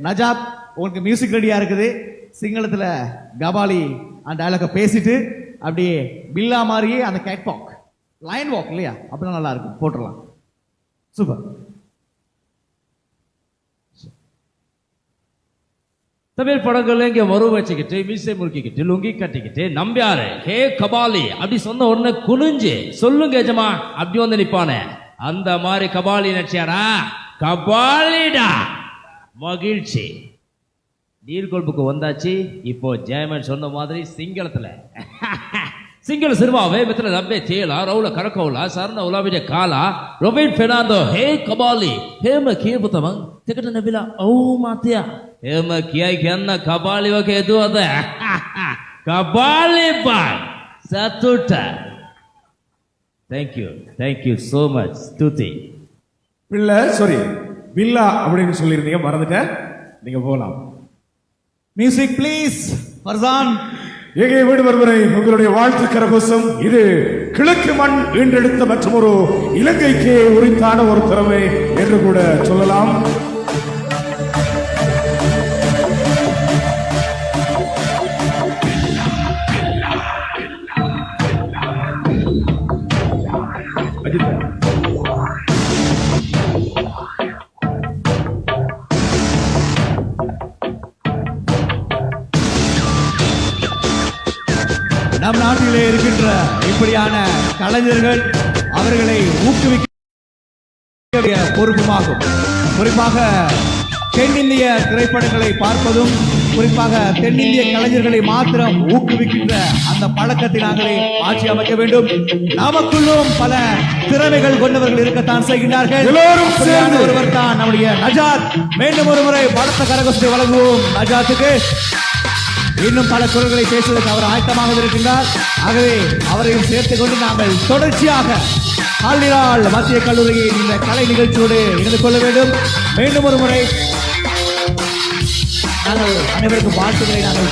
நஜாத் உங்களுக்கு மியூசிக் ரெடியா இருக்குது. சிங்களத்துல கபாலி அந்த டயலாக பேசிட்டு அப்படியே பில்லா மாதிரியே அந்த கேட் வாக் லைன் வாக் இல்லையா, அப்படின்னா நல்லா இருக்கும், போட்டுடலாம். சூப்பர். தமிழ் படங்கள்ல இங்க மறு வச்சுக்கிட்டு மீசை முறுக்கிக்கிட்டு லுங்கி கட்டிக்கிட்டு நம்பியாரு ஹே கபாலி அப்படி சொன்ன உடனே குனிஞ்சு சொல்லுங்க எஜமா அப்படி வந்து நிப்பானே அந்த மாதிரி கபாலி நடிச்சாரா? கபாலிடா. மகிழ்ச்சி. நீர்கொழுப்புக்கு வந்தாச்சு. இப்போ ஜெயமன் சொன்ன மாதிரி சிங்களத்துல சிங்கள சினிமாவே மித்திர ரப்பே தேலா ரவுல கரக்கவுலா சரண உலாவிட காலா ரொபின் பெர்னாண்டோ ஹே கபாலி ஹேම කියපු තමන් දෙකට නැබිලා ඔව් මාත්‍යා එහෙම කියයි කියන්න කපාලි වගේ දුවද කපාලි බයි සතුට. Thank you so much ஸ்துதி. பிள்ளை சாரி பில்லா அப்படின்னு சொல்லியிருந்தீங்க, மறந்துட்டேன். நீங்க போகலாம். Music please. ஃபர்சான். எங்கே வீடு வருவரை உங்களுடைய வாழ்த்து கரகோஷம். இது கிழக்கு மண் ஈன்றெடுத்த மற்றும் ஒரு இலங்கைக்கு உரித்தான ஒரு திறமை என்று கூட சொல்லலாம். நம் நாட்டிலே இருக்கின்ற இப்படியான கலைஞர்கள் அவர்களை ஊக்குவிக்க பொறுப்புமாகும். குறிப்பாக தென்னிந்திய திரைப்படங்களை பார்ப்பதும் குறிப்பாக தென்னிந்திய கலைஞர்களை மாத்திரம் ஊக்குவிக்கின்ற அந்த பழக்கத்தை நாங்களே ஆட்சி அமைக்க வேண்டும். நமக்குள்ளும் பல திறமைகள் கொண்டவர்கள் இருக்கத்தான் செய்கின்றார்கள். ஒருவர் தான் நம்முடைய நஜாத். மீண்டும் ஒரு முறை பலத்த கரகோஷத்தை வழங்குவோம் நஜாத்துக்கு. இன்னும் பல குரல்களை பேசுவதற்கு அவர் ஆயத்தமாக இருக்கின்றார். ஆகவே அவரையும் சேர்த்துக் கொண்டு நாங்கள் தொடர்ச்சியாக ஆல்டிரால் மத்திய கல்லூரியின் இந்த கலை நிகழ்ச்சியோடு இணைந்து கொள்ள வேண்டும். மீண்டும் ஒரு முறை நாங்கள் அனைவருக்கும் வாழ்த்துக்களை நாங்கள்